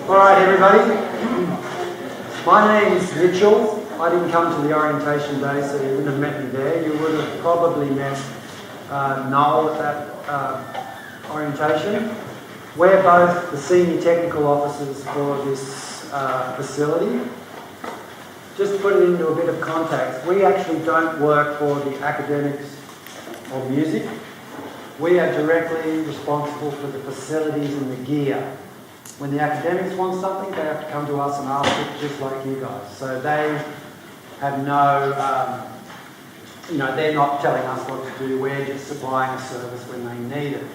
Alright everybody, my name's Mitchell. I didn't come to the orientation day, so you wouldn't have met me there. You would have probably met Noel at that orientation. We're both the senior technical officers for this facility. Just to put it into a bit of context, we actually don't work for the academics or music. We are directly responsible for the facilities and the gear. When the academics want something, they have to come to us and ask it, just like you guys. So they have no, they're not telling us what to do. We're just supplying a service when they need it.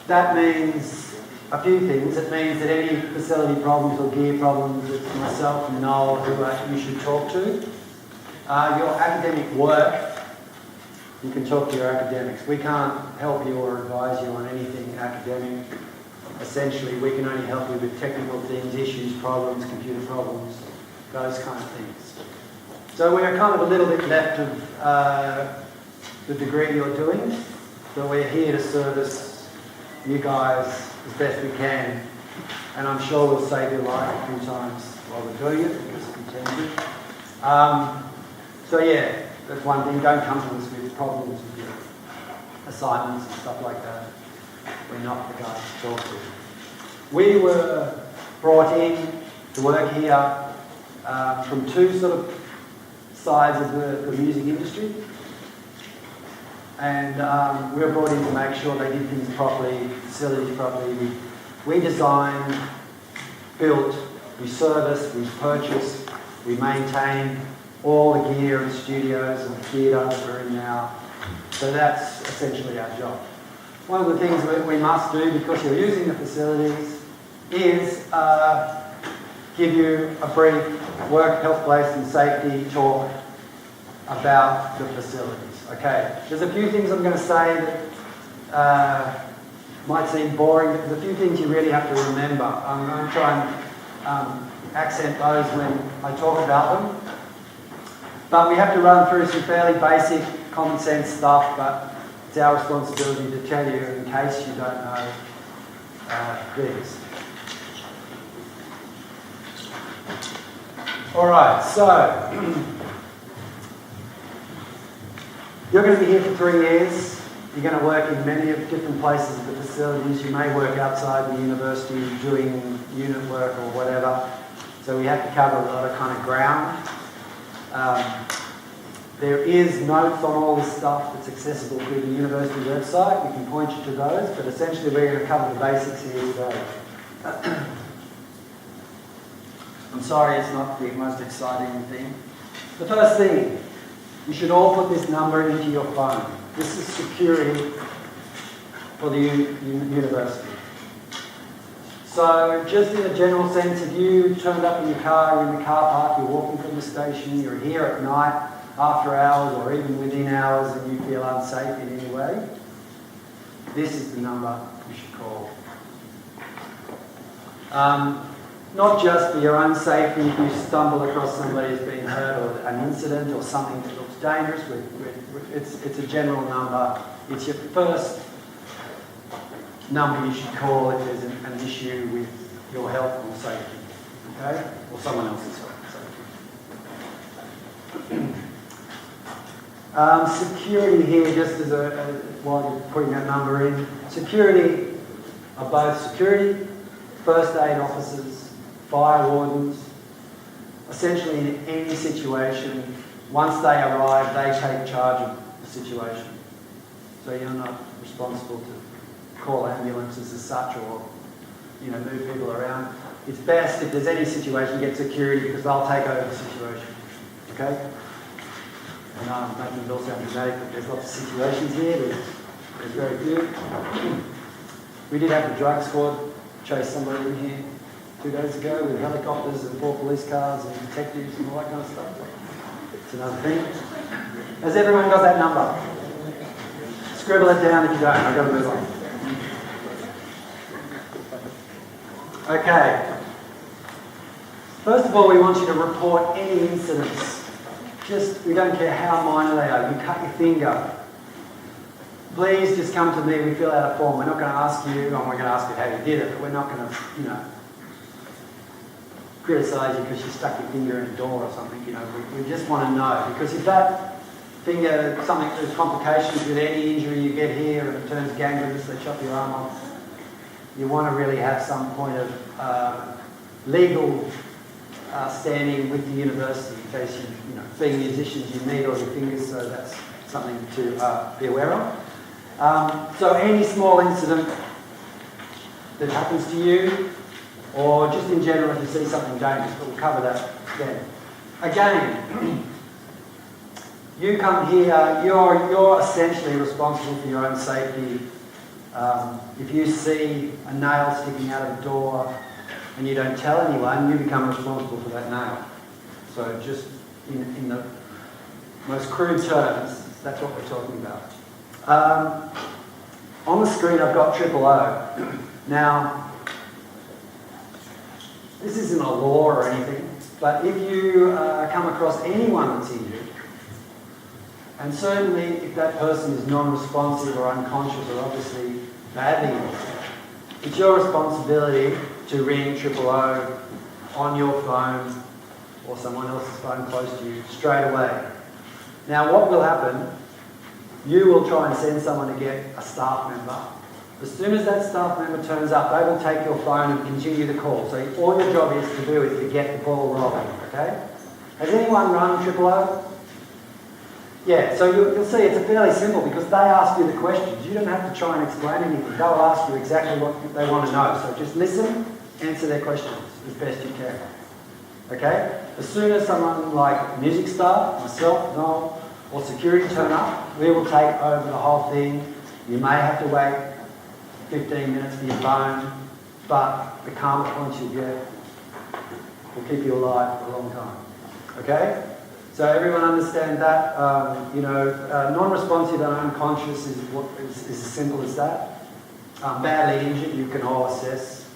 That means a few things. It means that any facility problems or gear problems, it's myself and Noel who you should talk to. Your academic work, you can talk to your academics. We can't help you or advise you on anything academic. Essentially, we can only help you with technical things, issues, problems, computer problems, those kind of things. So we're kind of a little bit left of the degree you're doing, but we're here to service you guys as best we can. And I'm sure we'll save your life a few times while we're doing it, because we tend to. So yeah, that's one thing. Don't come to us with problems with your assignments and stuff like that. We're not the guys to talk to. We were brought in to work here from two sort of sides of the music industry. And we were brought in to make sure they did things properly, facilities properly. We designed, built, we service, we purchase, we maintain all the gear and studios and the theatre that we're in now. So that's essentially our job. One of the things we must do, because you're using the facilities, is give you a brief work, health, place and safety talk about the facilities. Okay, there's a few things I'm going to say that might seem boring, but there's a few things you really have to remember. I'm going to try and accent those when I talk about them. But we have to run through some fairly basic, common sense stuff, but it's our responsibility to tell you in case you don't know these. Alright, so you're going to be here for 3 years. You're going to work in many different places of the facilities. You may work outside the university doing unit work or whatever. So we have to cover a lot of kind of ground. There is notes on all this stuff that's accessible through the university website. We can point you to those, but essentially we're going to cover the basics here today. I'm sorry it's not the most exciting thing. The first thing, you should all put this number into your phone. This is security for the university. So just in a general sense, if you turned up in your car, you're in the car park, you're walking from the station, you're here at night, after hours or even within hours, and you feel unsafe in any way, this is the number you should call. Not just for your own safety, if you stumble across somebody who's been hurt or an incident or something that looks dangerous, it's a general number. It's your first number you should call if there's an issue with your health or safety, okay? Or someone else's health or safety. Security here, just as while you're putting that number in, security are both security, first aid officers, fire wardens. Essentially in any situation, once they arrive, they take charge of the situation. So you're not responsible to call ambulances as such or move people around. It's best if there's any situation, get security because they'll take over the situation. Okay? And I'm making it all sound dramatic, but there's lots of situations here. There's very few. We did have the drug squad chase somebody in here 2 days ago with helicopters and 4 police cars and detectives and all that kind of stuff. It's another thing. Has everyone got that number? Scribble it down if you don't. I've got to move on. Okay. First of all, we want you to report any incidents. We don't care how minor they are. You cut your finger, please just come to me. We fill out a form. We're not going to ask you, and we're going to ask you how you did it, but we're not going to, criticise you because you stuck your finger in a door or something. We just want to know, because if that finger, there's complications with any injury you get here and it turns gangrenous, they chop your arm off, you want to really have some point of legal standing with the university in case being musicians, you need all your fingers, so that's something to be aware of. So any small incident that happens to you, or just in general if you see something dangerous, but we'll cover that then. Again, you come here, you're essentially responsible for your own safety. If you see a nail sticking out of the door and you don't tell anyone, you become responsible for that nail. So just in the most crude terms, that's what we're talking about. On the screen I've got 000. Now, this isn't a law or anything, but if you come across anyone that's injured, and certainly if that person is non-responsive or unconscious or obviously badly injured, it's your responsibility to ring 000 on your phone or someone else's phone close to you straight away. Now what will happen, you will try and send someone to get a staff member. As soon as that staff member turns up, they will take your phone and continue the call. So all your job is to do is to get the ball rolling, okay? Has anyone run 000? Yeah, so you'll see it's fairly simple because they ask you the questions. You don't have to try and explain anything. They'll ask you exactly what they want to know. So just listen, answer their questions as best you can. Okay? As soon as someone like music staff, myself, Noel, or security turn up, we will take over the whole thing. You may have to wait 15 minutes for your phone, but the calmer points you get will keep you alive for a long time. Okay? So everyone understand that? Non-responsive and unconscious is as simple as that. Badly injured, you can all assess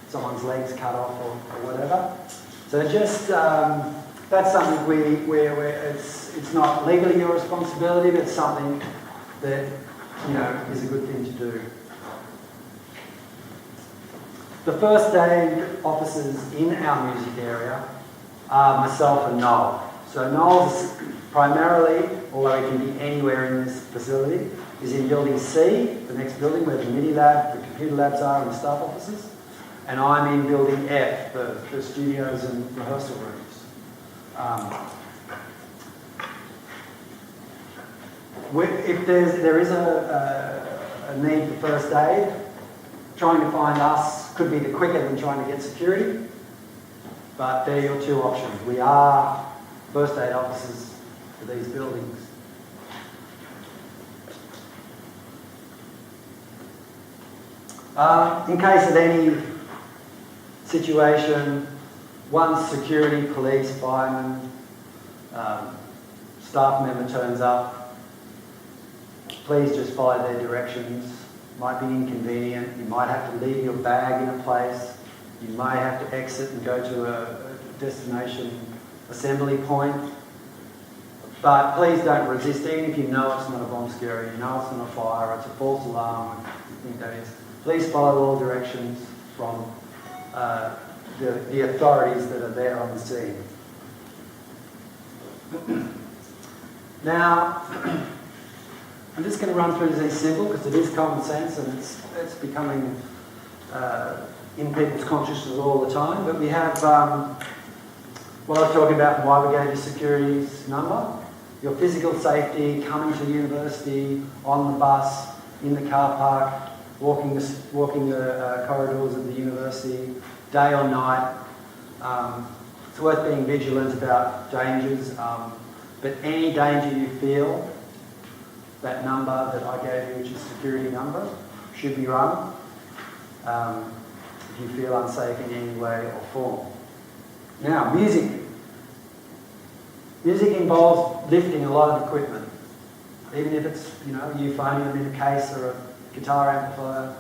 someone's legs cut off or whatever. So just that's something where it's not legally your responsibility, but it's something that is a good thing to do. The first aid officers in our music area are myself and Noel. So Noel's primarily, although he can be anywhere in this facility, is in building C, the next building where the MIDI lab, the computer labs are and the staff offices. And I'm in building F, the studios and rehearsal rooms. If there is a need for first aid, trying to find us could be quicker than trying to get security, but they're your two options. We are first aid officers for these buildings. In case of any situation, once security, police, firemen, staff member turns up, please just follow their directions. Might be inconvenient. You might have to leave your bag in a place. You might have to exit and go to a destination assembly point. But please don't resist, even if you know it's not a bomb scare, you know it's not a fire, it's a false alarm, you think that is. Please follow all directions from the authorities that are there on the scene. Now, I'm just going to run through these simple because it is common sense and it's becoming in people's consciousness all the time. But we have what I was talking about and why we gave you security's number. Your physical safety, coming to university, on the bus, in the car park, walking the corridors of the university, day or night. It's worth being vigilant about dangers, but any danger you feel, that number that I gave you, which is security number, should be run if you feel unsafe in any way or form. Now, music. Music involves lifting a lot of equipment, even if it's, euphonium in a case or a guitar amplifier,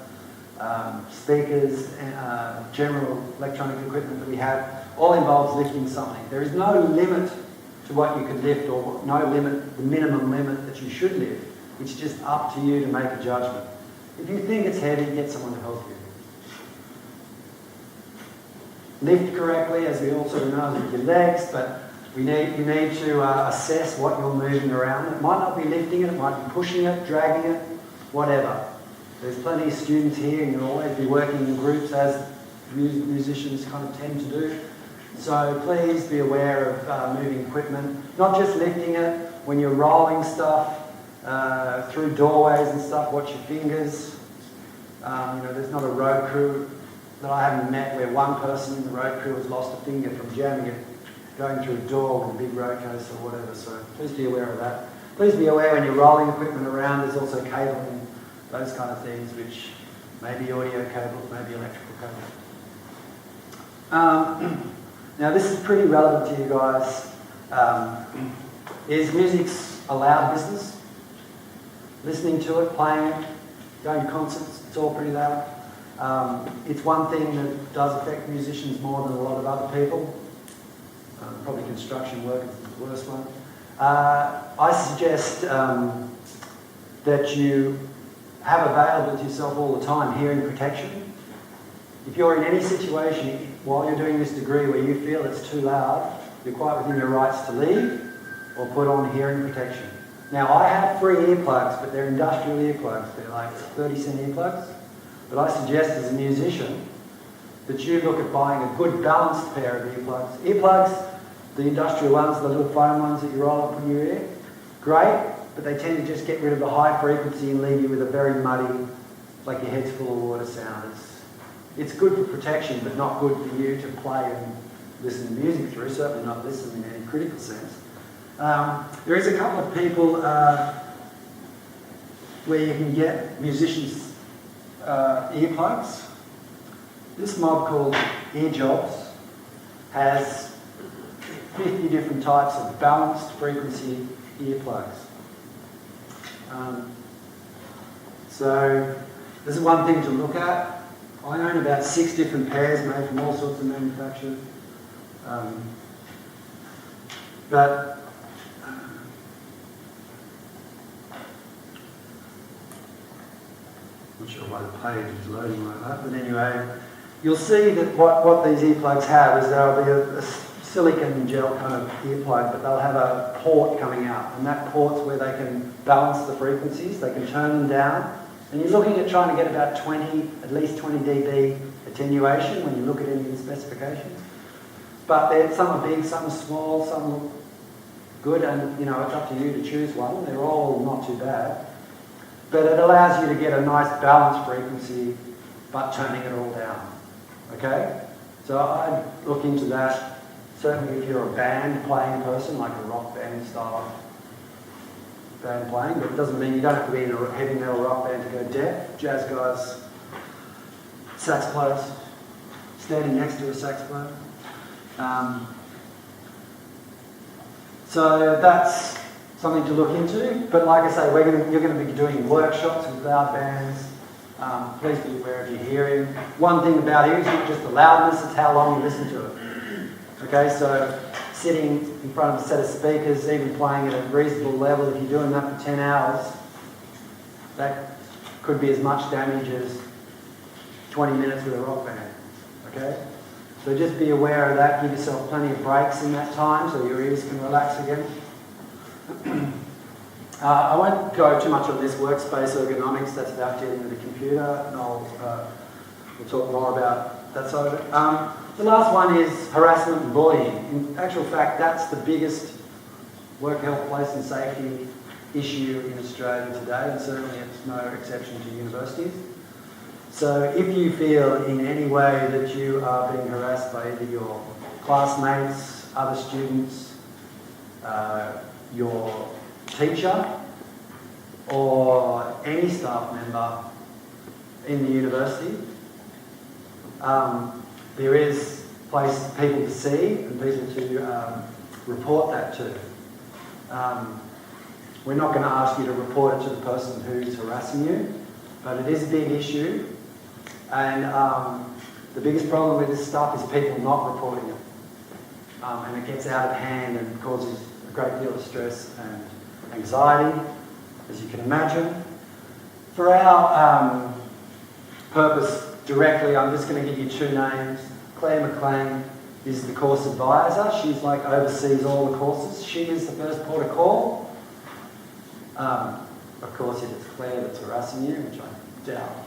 speakers, general electronic equipment that we have, all involves lifting something. There is no limit to what you can lift or no limit, the minimum limit that you should lift. It's just up to you to make a judgment. If you think it's heavy, get someone to help you. Lift correctly, as we all sort of know, with your legs, but you need to assess what you're moving around. It might not be lifting it, it might be pushing it, dragging it, whatever. There's plenty of students here, and you'll always be working in groups, as musicians kind of tend to do. So please be aware of moving equipment, not just lifting it. When you're rolling stuff through doorways and stuff, watch your fingers. There's not a road crew that I haven't met where one person in the road crew has lost a finger from jamming it, going through a door with a big road coaster or whatever. So please be aware of that. Please be aware when you're rolling equipment around, there's also cabling, those kind of things, which may be audio cables, maybe electrical cables. Now this is pretty relevant to you guys. Is music's a loud business? Listening to it, playing it, going to concerts, it's all pretty loud. It's one thing that does affect musicians more than a lot of other people. Probably construction workers is the worst one. I suggest that you have available to yourself all the time hearing protection. If you're in any situation while you're doing this degree where you feel it's too loud, you're quite within your rights to leave or put on hearing protection. Now, I have free earplugs, but they're industrial earplugs. They're like 30-cent earplugs. But I suggest as a musician that you look at buying a good balanced pair of earplugs. Earplugs, the industrial ones, the little foam ones that you roll up in your ear, great, but they tend to just get rid of the high frequency and leave you with a very muddy, like your head's full of water sound. It's good for protection, but not good for you to play and listen to music through, certainly not listen in any critical sense. There is a couple of people where you can get musicians' earplugs. This mob called Earjobs has 50 different types of balanced frequency earplugs. So this is one thing to look at. I own about 6 different pairs made from all sorts of manufacturers. But not sure why the page is loading like that, but anyway, you'll see that what these earplugs have is they'll be a silicon gel kind of earplug, but they'll have a port coming out, and that port's where they can balance the frequencies, they can turn them down, and you're looking at trying to get about at least 20 dB attenuation when you look at any of the specifications. But some are big, some are small, some look good, and it's up to you to choose one. They're all not too bad. But it allows you to get a nice balanced frequency, but turning it all down. Okay? So I'd look into that. Certainly if you're a band playing person, like a rock band style band playing, but it doesn't mean you don't have to be in a heavy metal rock band to go deaf. Jazz guys, sax players, standing next to a sax player. So that's something to look into. But like I say, you're going to be doing workshops with loud bands. Please be aware of your hearing. One thing about it is not just the loudness, it's how long you listen to it. Okay, so sitting in front of a set of speakers, even playing at a reasonable level, if you're doing that for 10 hours, that could be as much damage as 20 minutes with a rock band. Okay? So just be aware of that. Give yourself plenty of breaks in that time so your ears can relax again. I won't go too much on this workspace ergonomics. That's about dealing with a computer, and we'll talk more about that side of it. The last one is harassment and bullying. In actual fact, that's the biggest work health, place and safety issue in Australia today, and certainly it's no exception to universities. So if you feel in any way that you are being harassed by either your classmates, other students, your teacher, or any staff member in the university, there is people to see and people to report that to. We're not going to ask you to report it to the person who's harassing you, but it is a big issue. And the biggest problem with this stuff is people not reporting it. And it gets out of hand and causes a great deal of stress and anxiety. as you can imagine. For our purpose directly, I'm just going to give you two names. Claire McLean is the course advisor. She's like oversees all the courses. She is the first port of call. Of course, if it's Claire that's harassing you, which I doubt.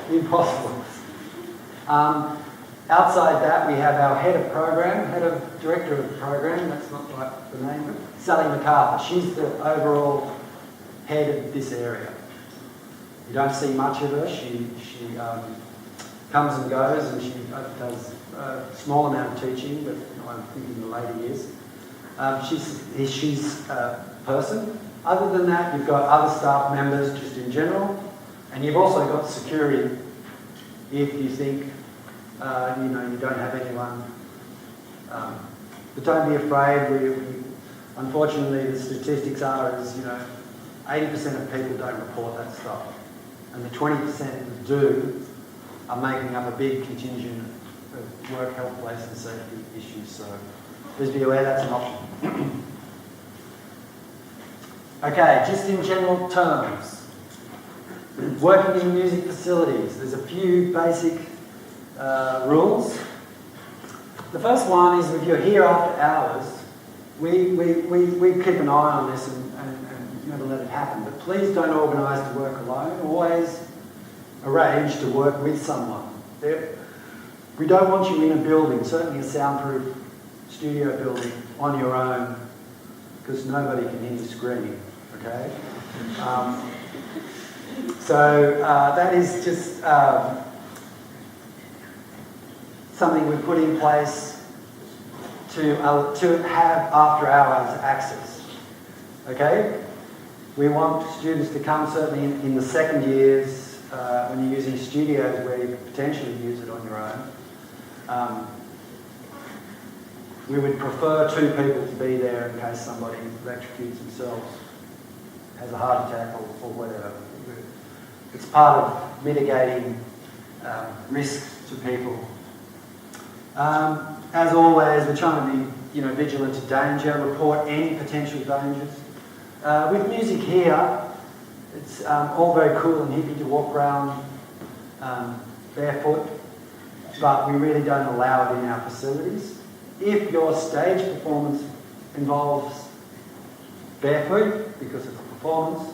Impossible. Outside that, we have our head of program, director of the program, that's not like the name, but Sally MacArthur. She's the overall head of this area. You don't see much of her. She comes and goes, and she does a small amount of teaching, but I think in the later years. She's a person. Other than that, you've got other staff members just in general, and you've also got security if you think you don't have anyone. But don't be afraid. Unfortunately, the statistics are 80% of people don't report that stuff, and the 20% that do are making up a big contingent of work health, place and safety issues. So please be aware that's an option. Okay, just in general terms, working in music facilities, there's a few basic rules. The first one is if you're here after hours, we keep an eye on this and never let it happen, but please don't organise to work alone. Always arrange to work with someone. We don't want you in a building, certainly a soundproof studio building, on your own, because nobody can hear you screaming, okay? So that is just something we put in place to have after hours access, okay? We want students to come, certainly in the second years, when you're using studios where you could potentially use it on your own. We would prefer two people to be there in case somebody electrocutes themselves, has a heart attack or whatever. It's part of mitigating risks to people. As always, we're trying to be vigilant to danger, report any potential dangers. With music here, it's all very cool and hippie to walk around barefoot, but we really don't allow it in our facilities. If your stage performance involves barefoot because it's a performance,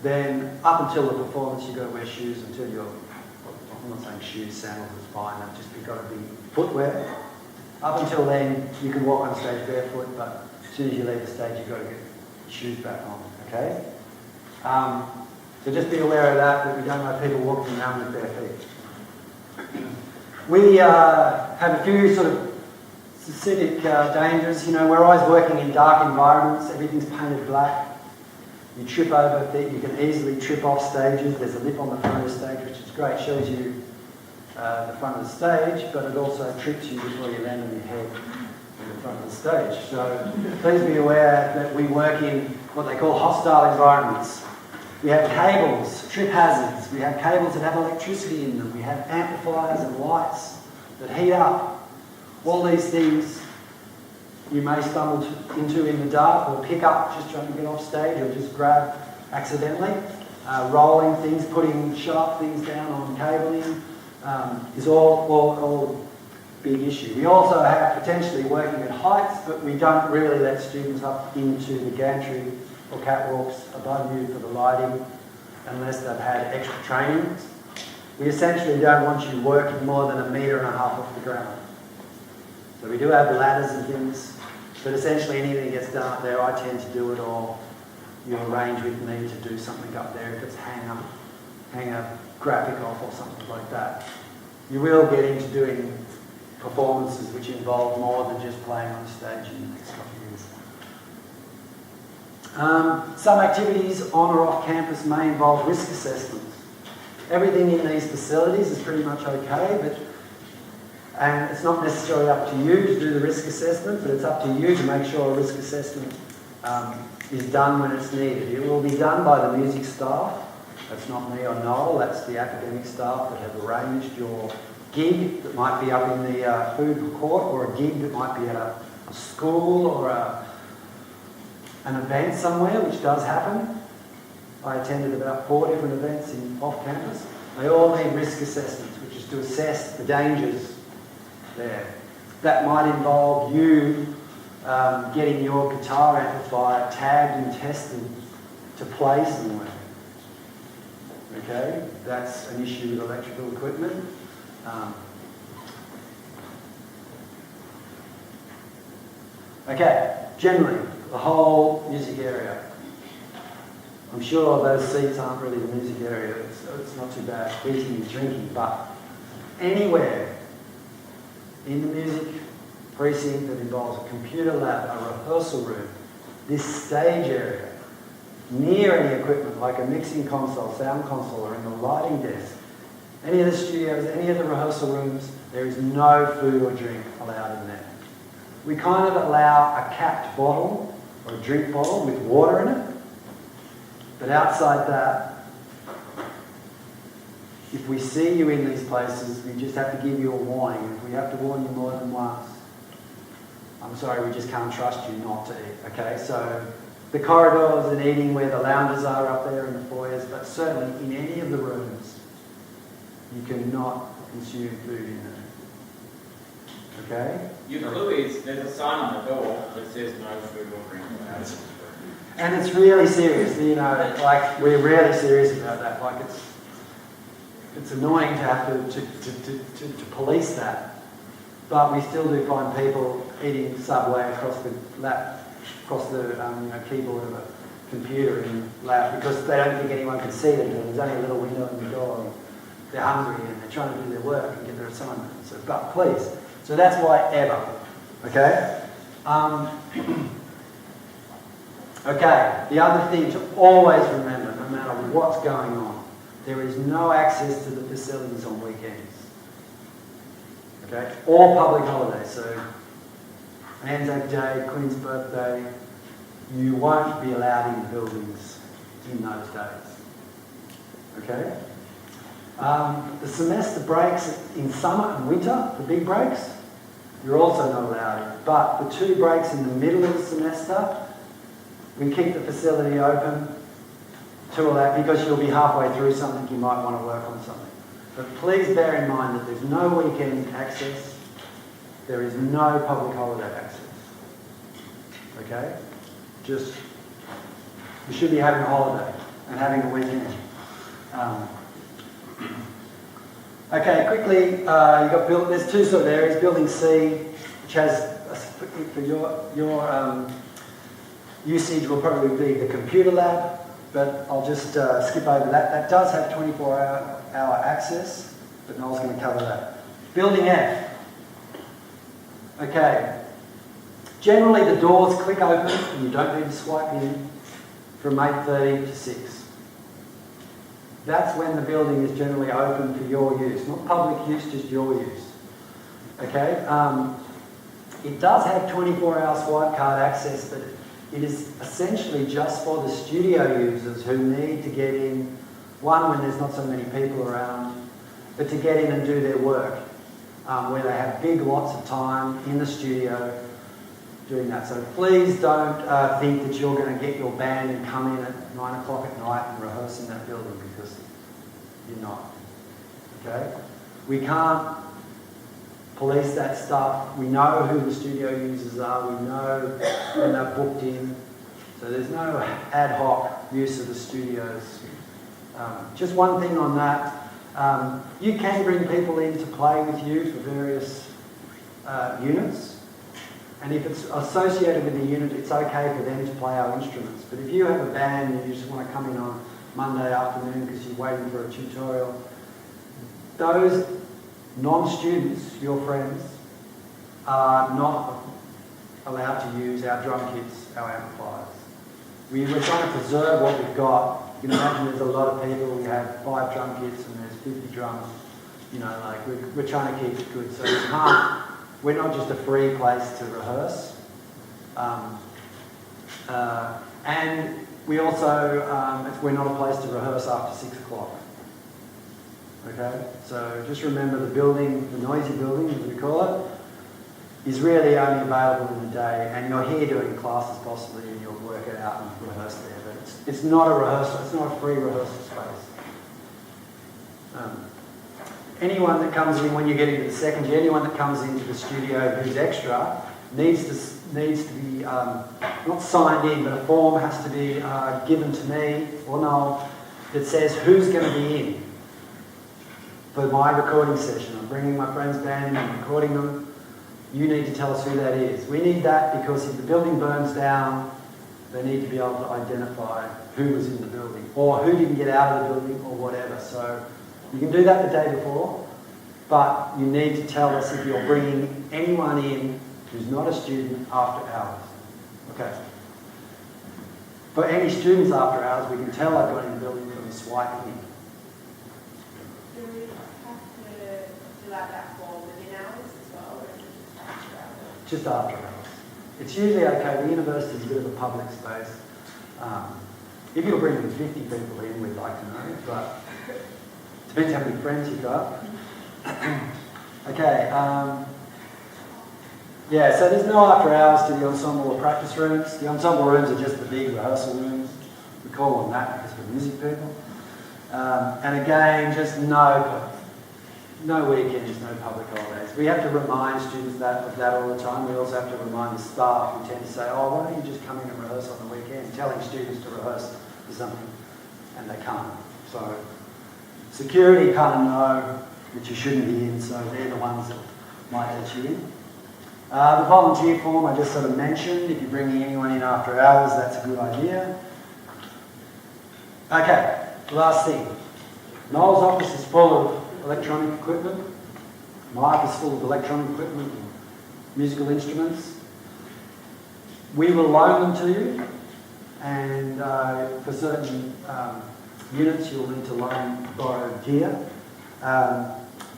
then up until the performance you've got to wear shoes until I'm not saying shoes, sandals is fine, you've got to be footwear. Up until then, you can walk on stage barefoot, but as soon as you leave the stage, you've got to get shoes back on, okay? So just be aware of that we don't like people walking around with bare feet. We have a few sort of specific dangers. We're always working in dark environments, everything's painted black. You trip over things, you can easily trip off stages. There's a lip on the front of the stage, which is great, shows you the front of the stage, but it also trips you before you land on your head in the front of the stage. So please be aware that we work in what they call hostile environments. We have cables, trip hazards, we have cables that have electricity in them, we have amplifiers and lights that heat up. All these things you may stumble into in the dark or pick up just trying to get off stage or just grab accidentally. Rolling things, putting sharp things down on cabling is all big issue. We also have potentially working at heights, but we don't really let students up into the gantry or catwalks above you for the lighting unless they've had extra training. We essentially don't want you working more than 1.5 meters off the ground. So we do have ladders and things, but essentially anything that gets done up there, I tend to do it, or you arrange with me to do something up there if it's hang a graphic off or something like that. You will get into doing performances which involve more than just playing on stage in the next couple of years. Some activities on or off campus may involve risk assessments. Everything in these facilities is pretty much okay, and it's not necessarily up to you to do the risk assessment, but it's up to you to make sure a risk assessment is done when it's needed. It will be done by the music staff. That's not me or Noel, that's the academic staff that have arranged your gig that might be up in the food court, or a gig that might be at a school or an event somewhere, which does happen. I attended about 4 different events off campus. They all need risk assessments, which is to assess the dangers there. That might involve you getting your guitar amplifier tagged and tested to play somewhere. Okay, that's an issue with electrical equipment. Okay, generally, the whole music area. I'm sure those seats aren't really the music area, so it's not too bad, eating and drinking, but anywhere in the music precinct that involves a computer lab, a rehearsal room, this stage area, near any equipment like a mixing console, sound console, or in the lighting desk, any of the studios, any of the rehearsal rooms, there is no food or drink allowed in there. We kind of allow a capped bottle or a drink bottle with water in it, but outside that, if we see you in these places, we just have to give you a warning. If we have to warn you more than once, I'm sorry, we just can't trust you not to eat, okay? So the corridors and eating where the lounges are up there in the foyers, but certainly in any of the rooms, you cannot consume food in there. Okay? Louise, there's a sign on the door that says no food or drink allowed. And it's really serious, you know, like we're really serious about that. Like it's annoying to have to police that. But we still do find people eating Subway across the keyboard of a computer in lab because they don't think anyone can see them. There's only a little window in the door. And they're hungry and they're trying to do their work and get their assignment. So, but please. So that's why ever. Okay. Okay. The other thing to always remember, no matter what's going on, there is no access to the facilities on weekends. Okay, all public holidays, so Anzac Day, Queen's birthday, you won't be allowed in the buildings in those days. Okay? The semester breaks in summer and winter, the big breaks, you're also not allowed in. But the 2 breaks in the middle of the semester, we keep the facility open to allow, because you'll be halfway through something, you might want to work on something. But please bear in mind that there's no weekend access, there is no public holiday access. Okay? Just, you should be having a holiday and having a weekend. Okay, quickly, you've got there's 2 sort of areas. Building C, which has, for your usage will probably be the computer lab, but I'll just skip over that. That does have 24-hour access, but Noel's going to cover that. Building F. Okay. Generally the doors click open and you don't need to swipe in from 8:30 to 6. That's when the building is generally open for your use, not public use, just your use. Okay? It does have 24-hour swipe card access, but it is essentially just for the studio users who need to get in, one, when there's not so many people around, but to get in and do their work, where they have big lots of time in the studio doing that. So please don't think that you're going to get your band and come in at 9 o'clock at night and rehearse in that building, because you're not. Okay? We can't police that stuff. We know who the studio users are. We know when they're booked in. So there's no ad hoc use of the studios. Just one thing on that. You can bring people in to play with you for various units. And if it's associated with the unit, it's okay for them to play our instruments. But if you have a band and you just want to come in on Monday afternoon because you're waiting for a tutorial, those non-students, your friends, are not allowed to use our drum kits, our amplifiers. We're trying to preserve what we've got. You can imagine there's a lot of people, we have 5 drum kits and there's 50 drums. You know, like we're trying to keep it good. So we're not just a free place to rehearse. And we also, we're not a place to rehearse after 6 o'clock. Okay, so just remember the building, the noisy building as we call it, is really only available in the day, and you're here doing classes possibly, and you'll work it out and rehearse there. But it's not a rehearsal, it's not a free rehearsal space. Anyone that comes in when you get into the second year, anyone that comes into the studio who's extra needs to be not signed in, but a form has to be given to me or Noel that says who's going to be in for my recording session. I'm bringing my friend's band in, I'm recording them. You need to tell us who that is. We need that because if the building burns down, they need to be able to identify who was in the building or who didn't get out of the building or whatever. So you can do that the day before, but you need to tell us if you're bringing anyone in who's not a student after hours. Okay. For any students after hours, we can tell they've got in the building from the swiping in. Do we have to fill out that form within hours as well, or is it just after hours? Just after hours. It's usually okay. The university is a bit of a public space. If you're bringing 50 people in, we'd like to know, but depends how many friends you've got. Okay. Yeah, so there's no after hours to the ensemble or practice rooms. The ensemble rooms are just the big rehearsal rooms. We call them that because we're music people. And again, just no weekends, no public holidays. We have to remind students of that all the time. We also have to remind the staff who tend to say, oh, why don't you just come in and rehearse on the weekend? Telling students to rehearse for something, and they can't. So security kind of know that you shouldn't be in, so they're the ones that might let you in. The volunteer form I just sort of mentioned. If you're bringing anyone in after hours, that's a good idea. Okay, last thing. Noel's office is full of electronic equipment. My office is full of electronic equipment and musical instruments. We will loan them to you, and for certain units you'll need to borrow gear.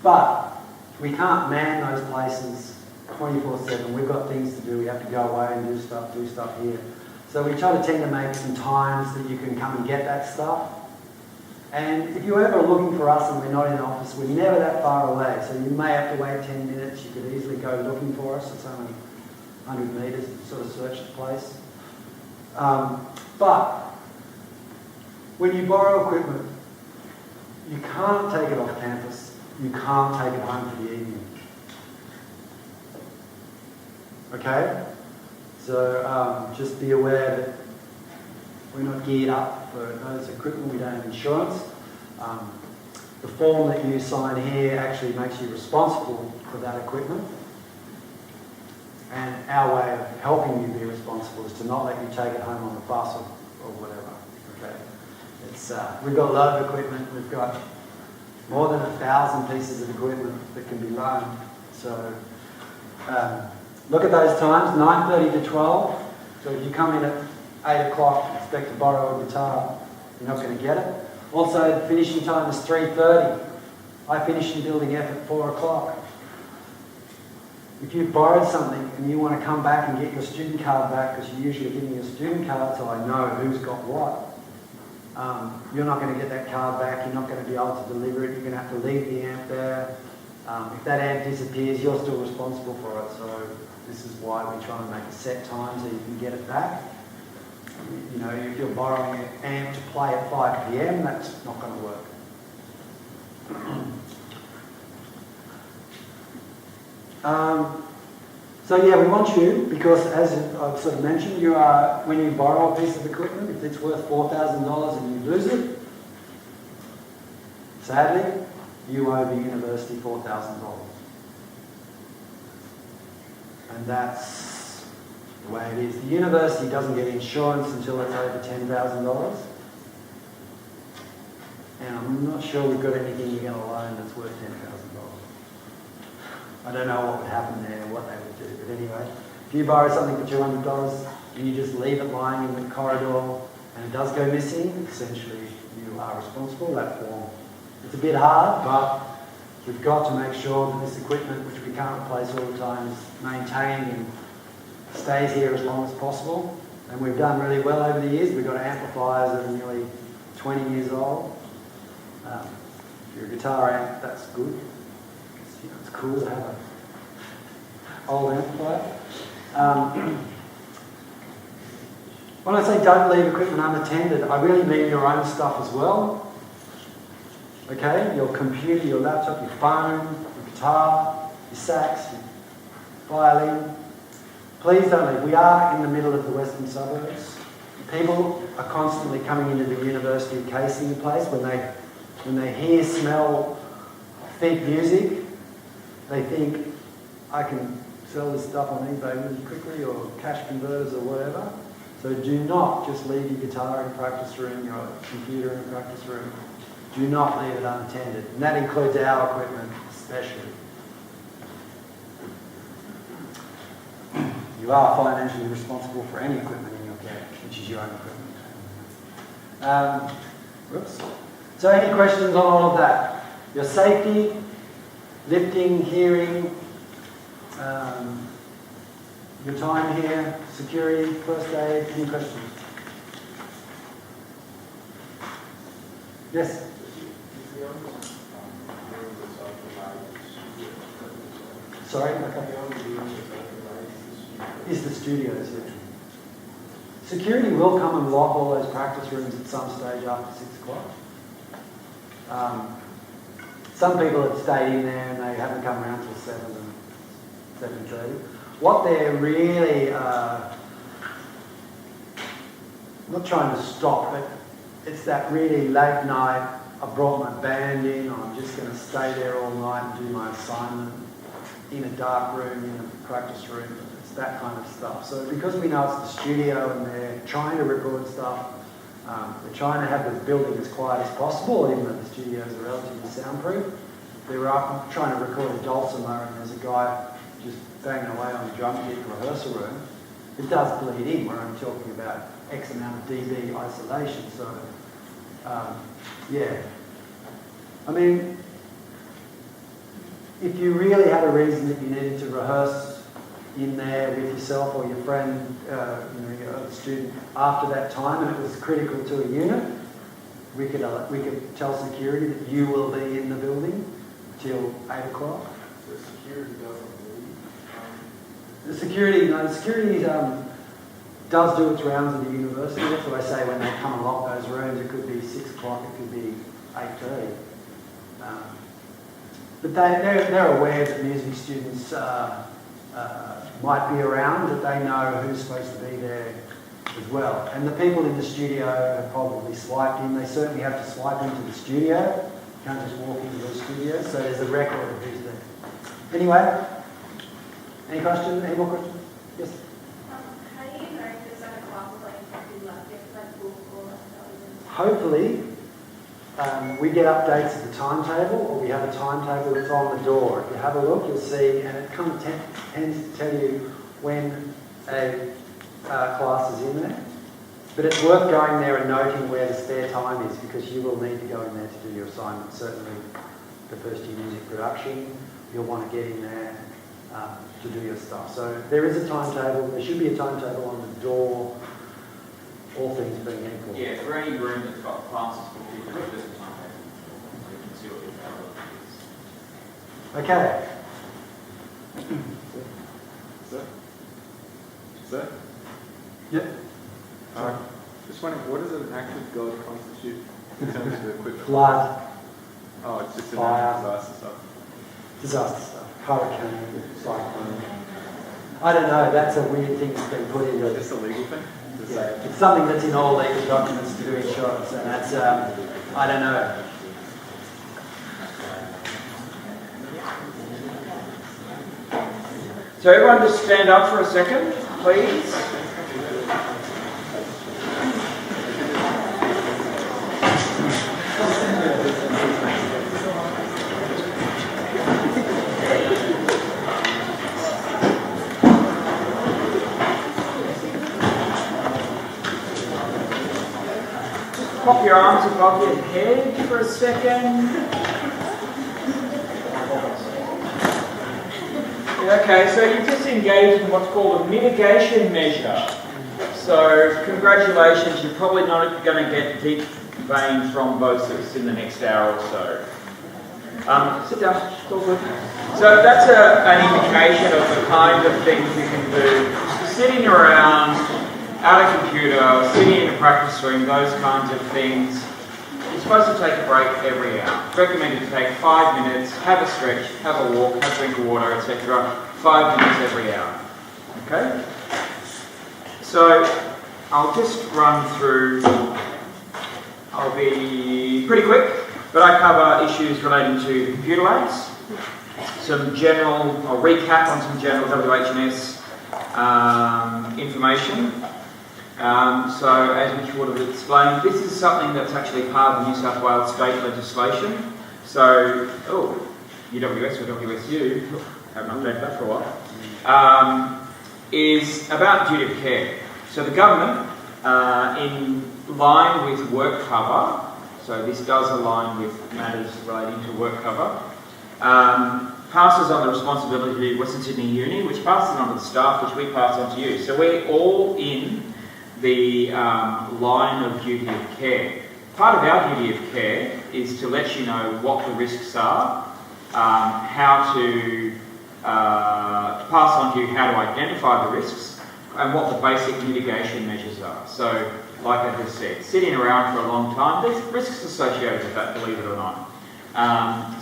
But we can't man those places 24/7. We've got things to do. We have to go away and do stuff here. So we try to tend to make some times that you can come and get that stuff. And if you're ever looking for us and we're not in the office, we're never that far away. So you may have to wait 10 minutes. You could easily go looking for us. It's only 100 metres to sort of search the place. But when you borrow equipment, you can't take it off campus. You can't take it home for the evening. Okay? So just be aware that we're not geared up for those equipment. We don't have insurance. The form that you sign here actually makes you responsible for that equipment. And our way of helping you be responsible is to not let you take it home on the bus or whatever. Okay? We've got a lot of equipment. We've got more than 1,000 pieces of equipment that can be loaned. So look at those times, 9:30 to 12. So if you come in at 8 o'clock and expect to borrow a guitar, you're not going to get it. Also, the finishing time is 3:30. I finish in Building F at 4 o'clock. If you've borrowed something and you want to come back and get your student card back, because you usually give me your student card so I know who's got what, you're not going to get that card back. You're not going to be able to deliver it. You're going to have to leave the amp there. If that amp disappears, you're still responsible for it. So this is why we try and make a set time so you can get it back. You know, if you're borrowing an amp to play at 5 p.m, that's not going to work. So yeah, we want you, because as I've sort of mentioned, you are, when you borrow a piece of equipment, if it's worth $4,000 and you lose it, sadly, you owe the university $4,000. And that's the way it is. The university doesn't get insurance until it's over $10,000. And I'm not sure we've got anything you're going to loan that's worth $10,000. I don't know what would happen there, what they would do. But anyway, if you borrow something for $200 and you just leave it lying in the corridor and it does go missing, essentially you are responsible. That form. It's a bit hard, but we've got to make sure that this equipment, which we can't replace all the time, is maintained and stays here as long as possible. And we've done really well over the years. We've got amplifiers that are nearly 20 years old. If you're a guitar amp, that's good. You know, it's cool to have old amplifier. When I say don't leave equipment unattended, I really mean your own stuff as well. Okay, your computer, your laptop, your phone, your guitar, your sax, your violin. Please don't leave. We are in the middle of the western suburbs. People are constantly coming into the university casing place when they hear, smell, think music. They think, I can sell this stuff on eBay really quickly, or cash converters or whatever. So do not just leave your guitar in the practice room, your computer in the practice room. Do not leave it unattended. And that includes our equipment especially. You are financially responsible for any equipment in your care, which is your own equipment. Whoops. So any questions on all of that? Your safety, lifting, hearing, your time here, security, first aid, any questions? Yes? Sorry? Okay. Is the studios, yeah. Security will come and lock all those practice rooms at some stage after 6 o'clock. Some people have stayed in there and they haven't come around till 7 and 7:30. What they're really not trying to stop, but it's that really late night, I brought my band in, or I'm just going to stay there all night and do my assignment in a dark room, in a practice room. It's that kind of stuff. So because we know it's the studio and they're trying to record stuff, we're trying to have the building as quiet as possible, even though the studios are relatively soundproof. They're up trying to record a dulcimer and there's a guy just banging away on the drum kit in the rehearsal room. It does bleed in. We're only talking about X amount of dB isolation. So, yeah. I mean, if you really had a reason that you needed to rehearse in there with yourself or your friend, your other student, after that time, and it was critical to a unit, we could tell security that you will be in the building till 8 o'clock. So security doesn't leave? The security does do its rounds at the university. That's what I say when they come and lock those rooms. It could be 6 o'clock, it could be 8:30. But they're aware that music students might be around, that they know who's supposed to be there as well. And the people in the studio have probably swiped in. They certainly have to swipe into the studio. You can't just walk into the studio. So there's a record of who's there. Anyway, any questions? Any more questions? Yes? How do you know if there's like a class of like exactly like book or like Hopefully, we get updates of the timetable, or we have a timetable that's on the door. If you have a look, you'll see, and it kind of tends to tell you when a class is in there. But it's worth going there and noting where the spare time is, because you will need to go in there to do your assignment. Certainly the first year music production, you'll want to get in there to do your stuff. So there is a timetable. There should be a timetable on the door, all things being equal. Yeah, for any room that's got classes for people, there's a timetable, so you can see what your Okay. Sir? Yep. Just wondering, what does an act of God constitute in terms of equipment? Flood, Oh, it's just a Fire. natural disaster stuff. disaster stuff, hurricane, cyclone. I don't know, that's a weird thing that's been put into it. Just a legal thing? To Yeah, say, it's something that's in all legal documents to do insurance, and that's, I don't know. So everyone just stand up for a second, please. Pop your arms above your head for a second. Okay, so you've just engaged in what's called a mitigation measure. So congratulations, you're probably not going to get deep vein thrombosis in the next hour or so. Sit down. It's all good. So that's an indication of the kind of things you can do. Sitting around at a computer, sitting in a practice room, those kinds of things. You're supposed to take a break every hour. It's recommended to take 5 minutes, have a stretch, have a walk, have a drink of water, etc. 5 minutes every hour. Okay? So I'll just run through. I'll be pretty quick, but I cover issues relating to computer aids. I'll recap on some general WHS information. So as Mitch would have explained, this is something that's actually part of the New South Wales state legislation. So, UWS or WSU, haven't updated that for a while, is about duty of care. So the government, in line with work cover, so this does align with matters relating to work cover, passes on the responsibility of Western Sydney Uni, which passes on to the staff, which we pass on to you. So we're all in the line of duty of care. Part of our duty of care is to let you know what the risks are, how to pass on to you how to identify the risks, and what the basic mitigation measures are. So, like I just said, sitting around for a long time, there's risks associated with that, believe it or not.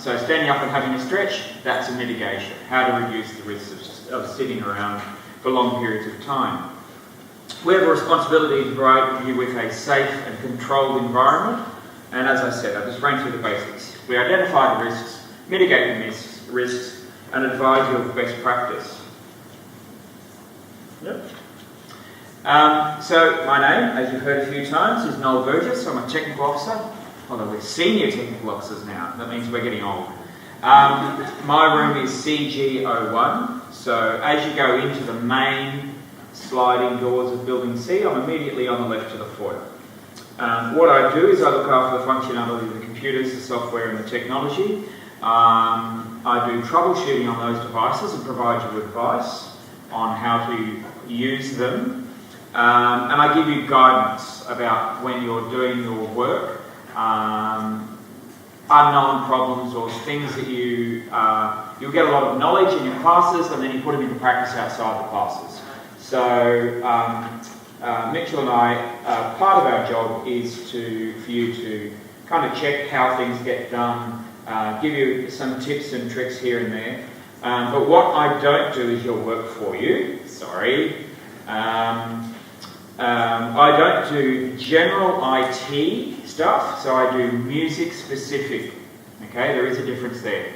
So standing up and having a stretch, that's a mitigation. How to reduce the risks of sitting around for long periods of time. We have a responsibility to provide you with a safe and controlled environment, and as I said, I just ran through the basics. We identify the risks, mitigate the risks, and advise you of best practice. Yep. So my name, as you've heard a few times, is Noel Burgess. I'm a technical officer, although we're senior technical officers now. That means we're getting old. My room is CG01, so as you go into the main sliding doors of Building C, I'm immediately on the left to the foyer. What I do is I look after the functionality of the computers, the software and the technology. I do troubleshooting on those devices and provide you with advice on how to use them. And I give you guidance about when you're doing your work, unknown problems or things that you'll get a lot of knowledge in your classes and then you put them into practice outside the classes. So Mitchell and I, part of our job is for you to kind of check how things get done, give you some tips and tricks here and there. But what I don't do is your work for you. Sorry. I don't do general IT stuff, so I do music specific. Okay, there is a difference there.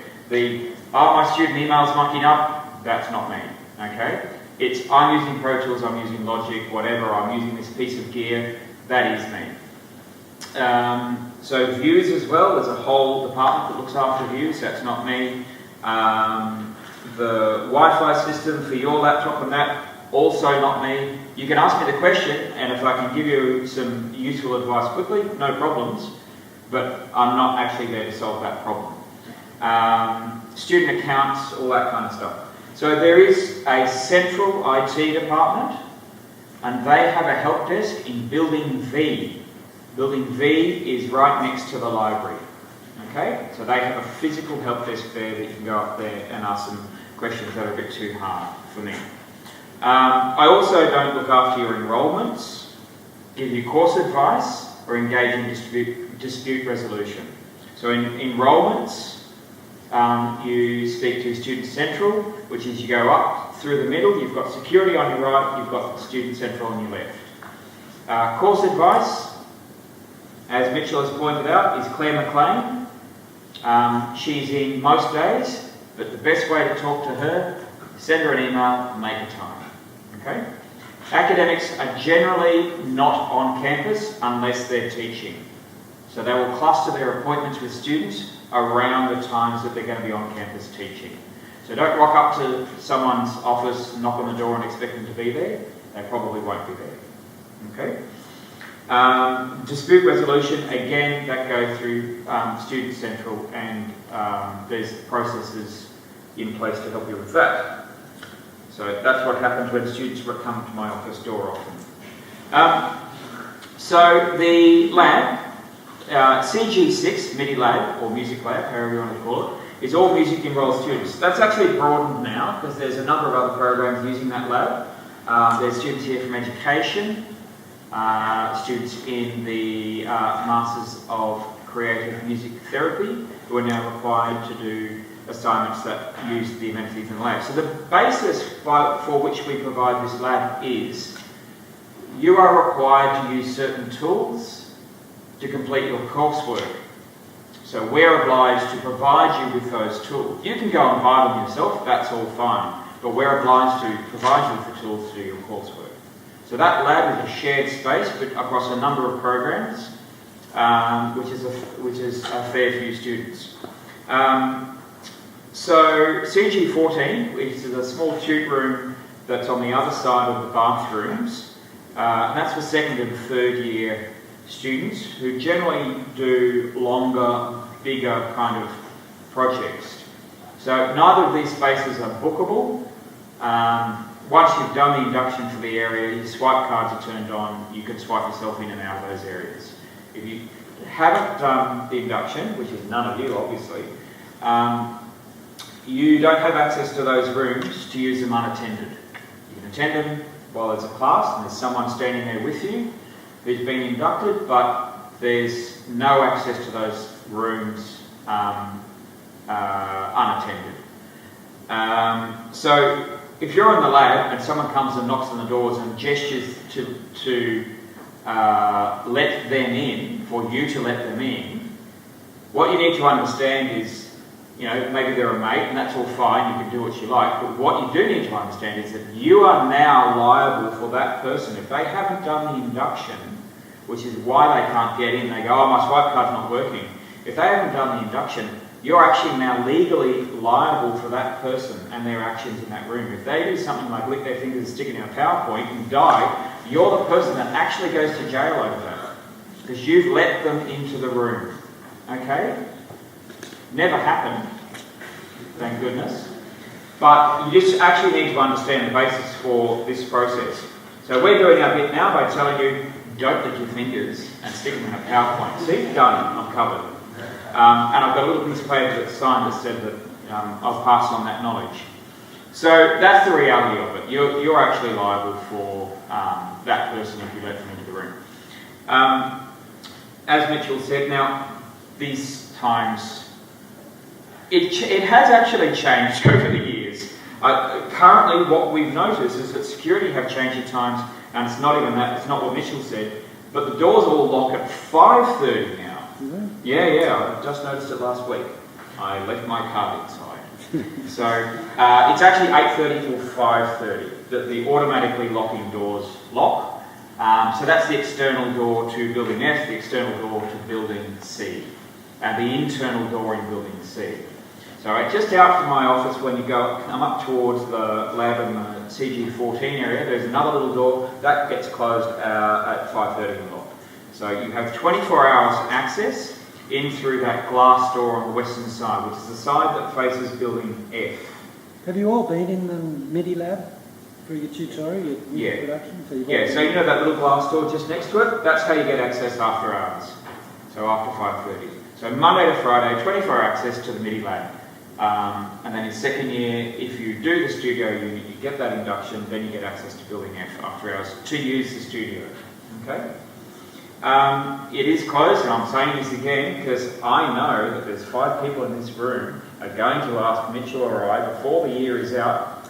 My student email's mucking up, that's not me. Okay, I'm using Pro Tools, I'm using Logic, whatever, I'm using this piece of gear, that is me. So views as well, there's a whole department that looks after views, that's not me. The Wi-Fi system for your laptop and that, also not me. You can ask me the question, and if I can give you some useful advice quickly, no problems, but I'm not actually there to solve that problem. Student accounts, all that kind of stuff. So there is a central IT department, and they have a help desk in Building V. Building V is right next to the library. Okay, so they have a physical help desk there that you can go up there and ask some questions that are a bit too hard for me. I also don't look after your enrolments, give you course advice, or engage in dispute resolution. So in enrolments, you speak to Student Central, which is you go up through the middle, you've got security on your right, you've got Student Central on your left. Course advice, as Mitchell has pointed out, is Claire McLean. She's in most days, but the best way to talk to her, send her an email and make a time. Okay? Academics are generally not on campus unless they're teaching. So they will cluster their appointments with students around the times that they're going to be on campus teaching. So don't rock up to someone's office, knock on the door and expect them to be there. They probably won't be there. Okay? Dispute resolution, again, that goes through Student Central, and there's processes in place to help you with that. So that's what happens when students come to my office door often. So the lab, CG6, MIDI Lab, or Music Lab, however you want to call it, is all music enrolled students. That's actually broadened now because there's a number of other programs using that lab. There's students here from education, students in the Masters of Creative Music Therapy, who are now required to do assignments that use the amenities in the lab. So the basis for which we provide this lab is you are required to use certain tools to complete your coursework. So we're obliged to provide you with those tools. You can go and buy them yourself, that's all fine, but we're obliged to provide you with the tools to do your coursework. So that lab is a shared space but across a number of programs, which is a fair few students. So CG14, which is a small tube room that's on the other side of the bathrooms, and that's for second and third year students who generally do longer, bigger kind of projects. So neither of these spaces are bookable. Once you've done the induction for the area, your swipe cards are turned on, you can swipe yourself in and out of those areas. If you haven't done the induction, which is none of you obviously, you don't have access to those rooms to use them unattended. You can attend them while there's a class and there's someone standing there with you who's been inducted, but there's no access to those rooms unattended. So if you're in the lab and someone comes and knocks on the doors and gestures to let them in, for you to let them in, what you need to understand is, you know, maybe they're a mate and that's all fine, you can do what you like, but what you do need to understand is that you are now liable for that person. If they haven't done the induction, which is why they can't get in, they go, oh, my swipe card's not working. If they haven't done the induction, you're actually now legally liable for that person and their actions in that room. If they do something like lick their fingers and stick it in a PowerPoint and die, you're the person that actually goes to jail over that because you've let them into the room. Okay? Never happened, thank goodness. But you just actually need to understand the basis for this process. So we're doing our bit now by telling you, don't lick your fingers and stick them in a PowerPoint. See, done, I'm covered. And I've got a little piece of paper that's signed that said that I've passed on that knowledge. So that's the reality of it. You're actually liable for that person if you let them into the room. As Mitchell said, now, these times, it has actually changed over the years. Currently, what we've noticed is that security have changed at times, and it's not even that, it's not what Mitchell said, but the doors all lock at 5:30 now. Mm-hmm. Yeah, I just noticed it last week. I left my card inside. So it's actually 8:30 till 5:30 that the automatically locking doors lock. So that's the external door to building F, the external door to building C, and the internal door in building C. So just out from my office, when you come up towards the lab in the CG14 area, there's another little door that gets closed at 5:30 and locked. So you have 24 hours access in through that glass door on the western side, which is the side that faces building F. Have you all been in the MIDI lab for your tutorial, your production? So you know that little glass door just next to it? That's how you get access after hours. So after 5:30. So Monday to Friday, 24 hour access to the MIDI lab. And then in second year, if you do the studio unit, you get that induction, then you get access to building F after hours to use the studio. Okay? It is closed, and I'm saying this again because I know that there's 5 people in this room are going to ask Mitchell or I before the year is out,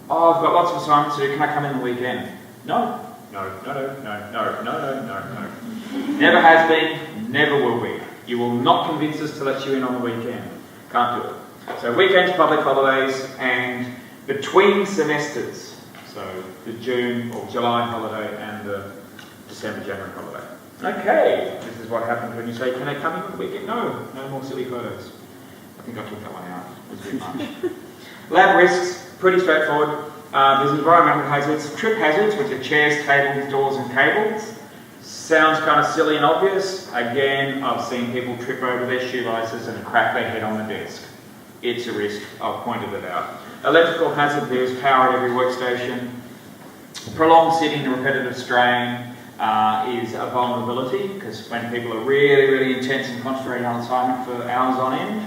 oh, I've got lots of assignments to do, can I come in the weekend? No. Never has been, never will be. You will not convince us to let you in on the weekend. Can't do it. So weekends, public holidays, and between semesters, so the June or July holiday and the December, January holiday. Okay, this is what happens when you say, can I come in on the weekend? No more silly photos. I think I took that one out. It was a bit much. Lab risks, pretty straightforward. There's environmental hazards, trip hazards, which are chairs, tables, doors and cables. Sounds kind of silly and obvious. Again, I've seen people trip over their shoelaces and crack their head on the desk. It's a risk, I've pointed it out. Electrical hazard, there's power at every workstation. Prolonged sitting and repetitive strain. is a vulnerability, because when people are really, really intense and concentrating on assignment for hours on end,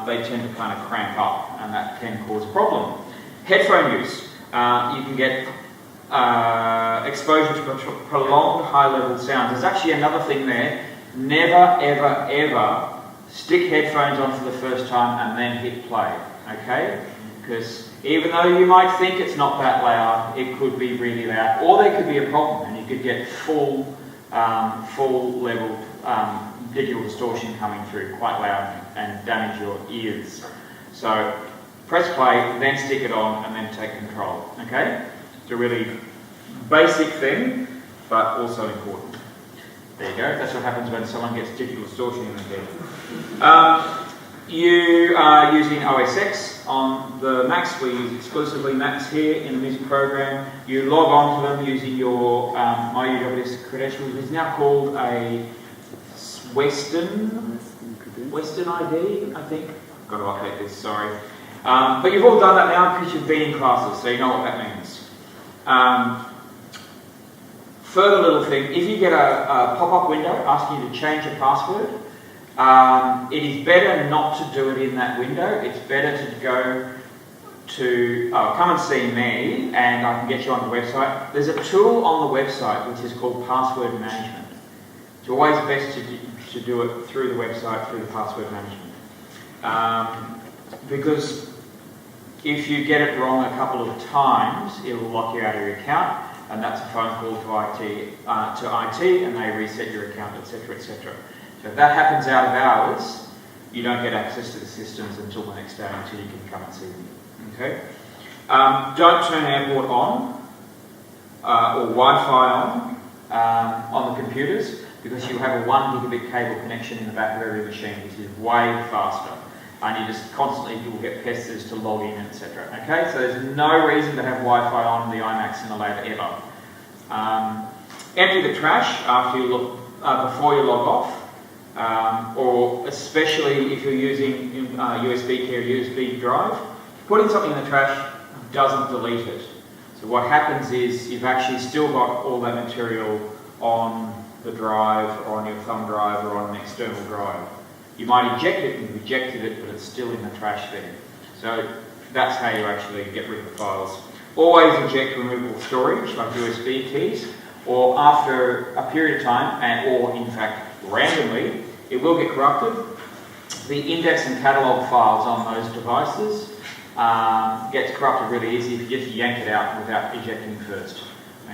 they tend to kind of cramp up, and that can cause a problem. Headphone use. You can get exposure to prolonged high-level sounds. There's actually another thing there. Never, ever, ever stick headphones on for the first time and then hit play, okay? Because even though you might think it's not that loud, it could be really loud, or there could be a problem, and you could get full level digital distortion coming through, quite loud, and damage your ears. So press play, then stick it on, and then take control, okay? It's a really basic thing, but also important. There you go, that's what happens when someone gets digital distortion in their head. You are using OSX on the Macs. We use exclusively Macs here in the music program. You log on to them using your MyUWS credentials. It's now called a Western ID, I think. I've got to update this, sorry. But you've all done that now because you've been in classes, so you know what that means. Further little thing, if you get a pop-up window asking you to change your password, it is better not to do it in that window. It's better to go to, come and see me, and I can get you on the website. There's a tool on the website which is called password management. It's always best to do it through the website, through the password management. Because if you get it wrong a couple of times, it will lock you out of your account, and that's a phone call to IT, and they reset your account, etc., etc. So if that happens out of hours, you don't get access to the systems until the next day, until you can come and see them. Okay? Don't turn airport on or Wi-Fi on the computers, because you have a 1 gigabit cable connection in the back of every machine, which is way faster. And you just constantly, you will get pestered to log in, etc. Okay, so there's no reason to have Wi-Fi on the iMacs in the lab ever. Empty the trash after you before you log off, or especially if you're using USB key or USB drive. Putting something in the trash doesn't delete it. So what happens is you've actually still got all that material on the drive, or on your thumb drive, or on an external drive. You might eject it, and you've ejected it, but it's still in the trash bin. So that's how you actually get rid of the files. Always eject removable storage, like USB keys, or after a period of time, or in fact randomly, it will get corrupted. The index and catalogue files on those devices gets corrupted really easy if you just yank it out without ejecting first.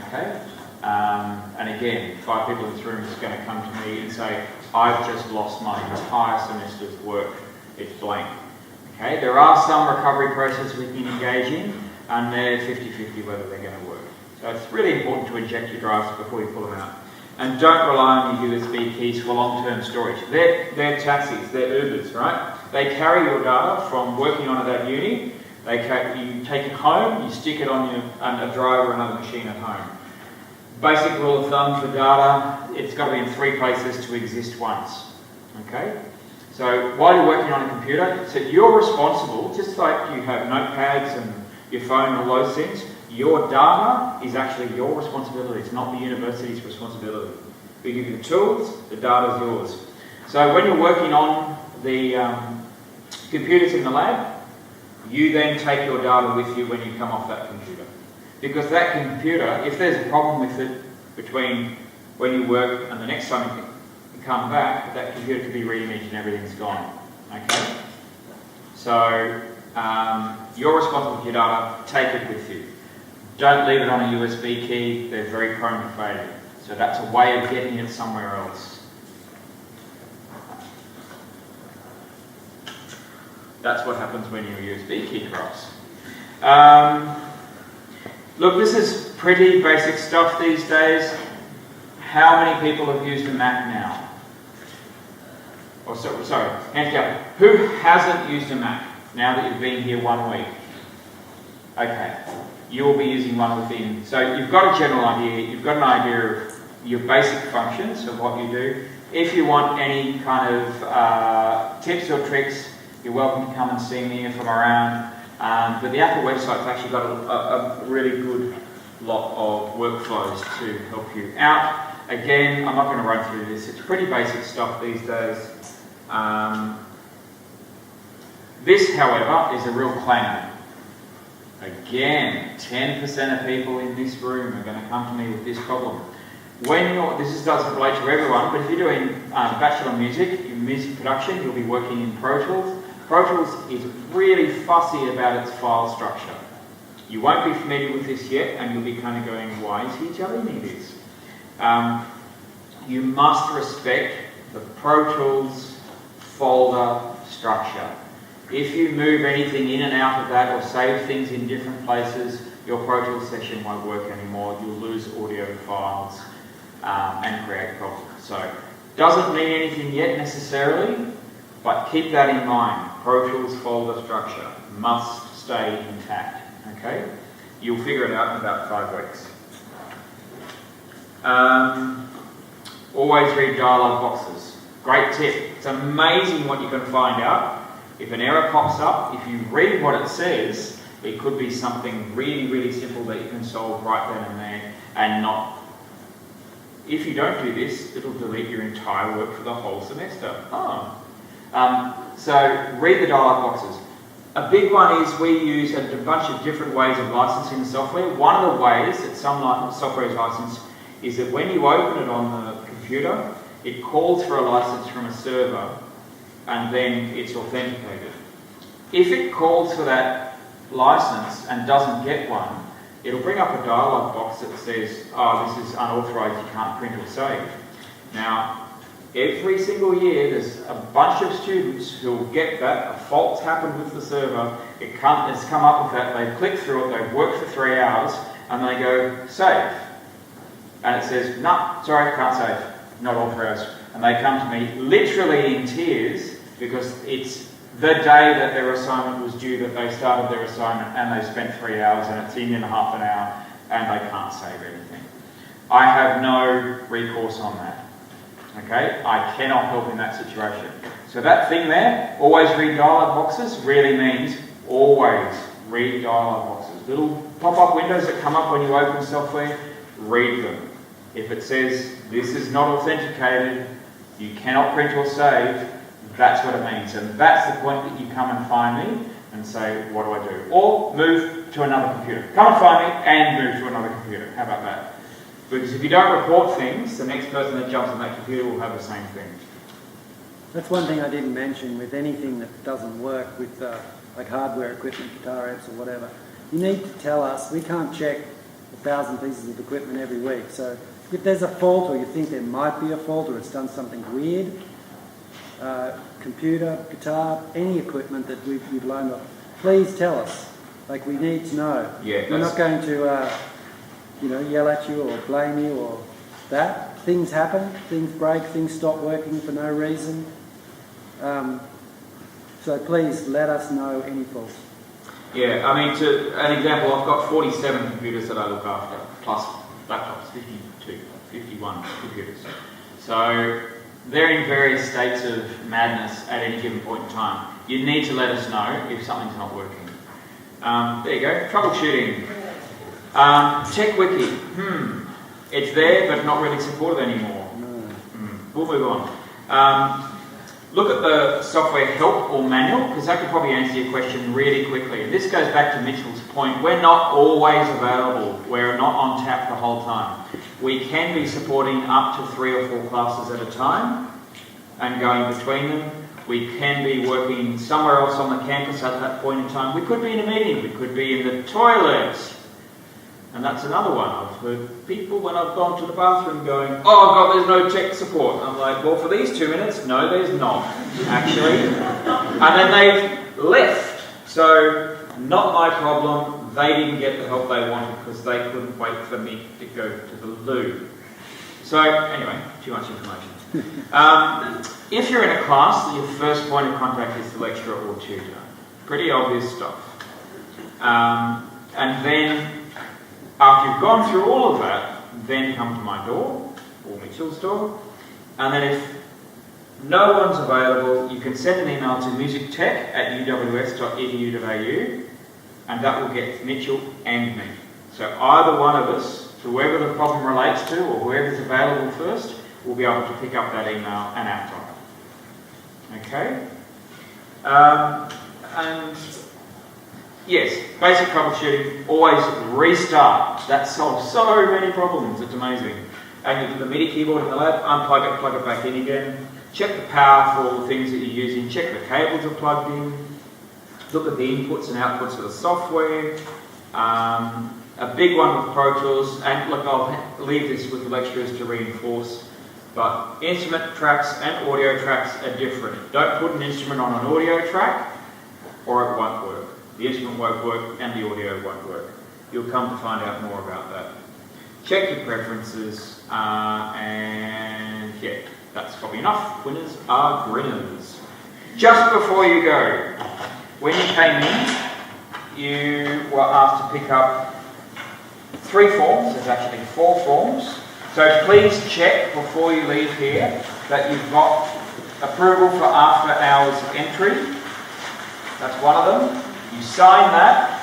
Okay? And again, 5 people in this room is going to come to me and say, I've just lost my entire semester's work. It's blank. Okay, there are some recovery processes we can engage in, and they're 50-50 whether they're going to work. So it's really important to eject your drives before you pull them out. And don't rely on your USB keys for long-term storage. They're taxis, they're Ubers, right? They carry your data from working on it at uni. You take it home, you stick it on a drive or another machine at home. Basic rule of thumb for data, it's got to be in 3 places to exist once. Okay? So while you're working on a computer, so you're responsible, just like you have notepads and your phone and all those things, your data is actually your responsibility. It's not the university's responsibility. We give you the tools, the data is yours. So when you're working on the computers in the lab, you then take your data with you when you come off that computer. Because that computer, if there's a problem with it between when you work and the next time you come back, that computer could be re-imaged and everything's gone. Okay? So you're responsible for your data, take it with you. Don't leave it on a USB key, they're very prone to failure. So that's a way of getting it somewhere else. That's what happens when your USB key corrupts. Look, this is pretty basic stuff these days. How many people have used a Mac now? Oh, sorry, hands down. Who hasn't used a Mac now that you've been here 1 week? Okay, you will be using one within. So you've got a general idea, you've got an idea of your basic functions of what you do. If you want any kind of tips or tricks, you're welcome to come and see me if I'm around. But the Apple website's actually got a really good lot of workflows to help you out. Again, I'm not going to run through this. It's pretty basic stuff these days. This, however, is a real clanger. Again, 10% of people in this room are going to come to me with this problem. This doesn't relate to everyone, but if you're doing bachelor music, in music production, you'll be working in Pro Tools. Pro Tools is really fussy about its file structure. You won't be familiar with this yet, and you'll be kind of going, why is he telling me this? You must respect the Pro Tools folder structure. If you move anything in and out of that or save things in different places, your Pro Tools session won't work anymore. You'll lose audio files and create problems. So, doesn't mean anything yet necessarily, but keep that in mind. Pro Tools folder structure must stay intact. Okay? You'll figure it out in about 5 weeks. Always read dialog boxes. Great tip. It's amazing what you can find out. If an error pops up, if you read what it says, it could be something really, really simple that you can solve right then and there and not. If you don't do this, it'll delete your entire work for the whole semester. So read the dialog boxes. A big one is we use a bunch of different ways of licensing the software. One of the ways that some software is licensed is that when you open it on the computer, it calls for a license from a server and then it's authenticated. If it calls for that license and doesn't get one, it'll bring up a dialog box that says, oh, this is unauthorized, you can't print or save. Now, every single year there's a bunch of students who will get that, a fault's happened with the server, it's come up with that, they've clicked through it, they've worked for 3 hours, and they go, save. And it says, no, sorry, can't save, not authorized. And they come to me literally in tears because it's the day that their assignment was due that they started their assignment and they spent 3 hours and it's in half an hour and they can't save anything. I have no recourse on that. Okay? I cannot help in that situation. So that thing there, always read dialog boxes, really means always read dialog boxes. Little pop-up windows that come up when you open software, read them. If it says this is not authenticated, you cannot print or save, that's what it means. And that's the point that you come and find me and say, what do I do? Or move to another computer. Come and find me and move to another computer. How about that? Because if you don't report things, the next person that jumps on that computer will have the same thing. That's one thing I didn't mention with anything that doesn't work with like hardware equipment, guitar amps or whatever. You need to tell us. We can't check 1,000 pieces of equipment every week. So if there's a fault or you think there might be a fault or it's done something weird, computer, guitar, any equipment that we've loaned off, please tell us. Like, we need to know. Yeah, we're not going to, yell at you or blame you or that. Things happen, things break, things stop working for no reason. So please let us know any faults. Yeah, I mean, to an example, I've got 47 computers that I look after, plus laptops, 51 computers. So they're in various states of madness at any given point in time. You need to let us know if something's not working. There you go, troubleshooting. TechWiki, it's there but not really supported anymore. We'll move on. Look at the software help or manual, because that could probably answer your question really quickly. This goes back to Mitchell's point. We're not always available. We're not on tap the whole time. We can be supporting up to 3 or 4 classes at a time and going between them. We can be working somewhere else on the campus at that point in time. We could be in a meeting. We could be in the toilets. And that's another one. I've heard people, when I've gone to the bathroom, going, oh God, there's no tech support. I'm like, well, for these 2 minutes, no, there's not, actually. And then they've left. So, not my problem. They didn't get the help they wanted because they couldn't wait for me to go to the loo. So, anyway, too much information. If you're in a class, your first point of contact is the lecturer or tutor. Pretty obvious stuff. And then, after you've gone through all of that, then come to my door, or Mitchell's door, and then if no one's available, you can send an email to musictech@uws.edu.au, and that will get Mitchell and me. So either one of us, whoever the problem relates to or whoever's available first, will be able to pick up that email and act on it. Okay? And yes, basic troubleshooting, always restart. That solves so many problems, it's amazing. And you do the MIDI keyboard in the lab, unplug it, plug it back in again. Check the power for all the things that you're using, check the cables are plugged in, look at the inputs and outputs of the software. A big one with Pro Tools, and look, I'll leave this with the lecturers to reinforce, but instrument tracks and audio tracks are different. Don't put an instrument on an audio track or it won't work. The instrument won't work and the audio won't work. You'll come to find out more about that. Check your preferences, and yeah, that's probably enough. Winners are grinners. Just before you go, when you came in, you were asked to pick up 3 forms. There's actually 4 forms. So please check before you leave here that you've got approval for after hours entry. That's one of them. You sign that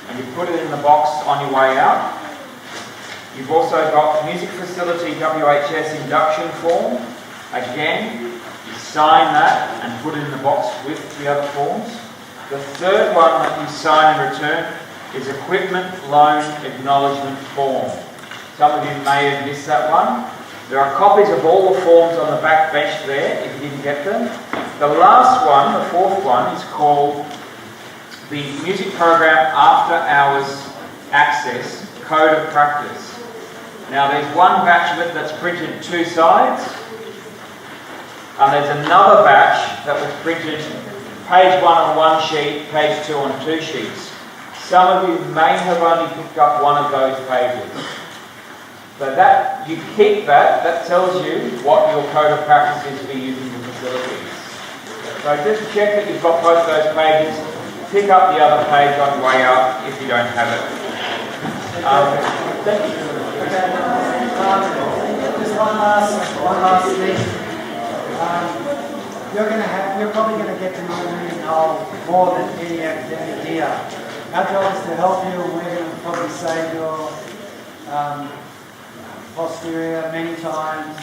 and you put it in the box on your way out. You've also got music facility WHS induction form. Again, you sign that and put it in the box with the other forms. The third one that you sign and return is equipment loan acknowledgement form. Some of you may have missed that one. There are copies of all the forms on the back bench there if you didn't get them. The last one, the 4th one, is called the Music Program After Hours Access Code of Practice. Now there's one batch of it that's printed 2 sides, and there's another batch that was printed page 1 on 1 sheet, page 2 on 2 sheets. Some of you may have only picked up one of those pages. So that, you keep that tells you what your code of practice is for using the facilities. So just check that you've got both those pages, pick up the other page on your way out if you don't have it. Thank you. Okay. Just one last thing. You're probably going to get to know me and Noel more than any academic here. Our job is to help you, and we're going to probably save your posterior many times.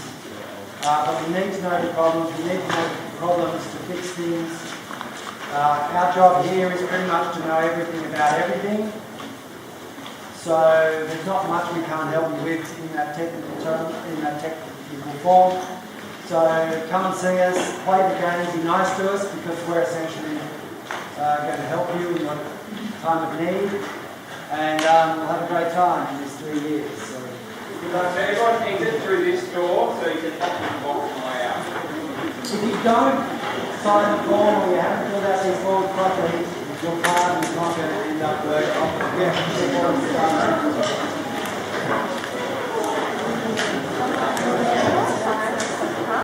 But we need to know the problems. We need to know the problems to fix things. Our job here is pretty much to know everything about everything. So there's not much we can't help you with in that technical term, in that technical form. So come and see us, play the game, be nice to us, because we're essentially going to help you in your time of need, and we'll have a great time in these 3 years. So everyone exit through this door so you can pop in the box on the way out. if you don't sign the form or you haven't filled out these forms properly, your card is not going to end up working.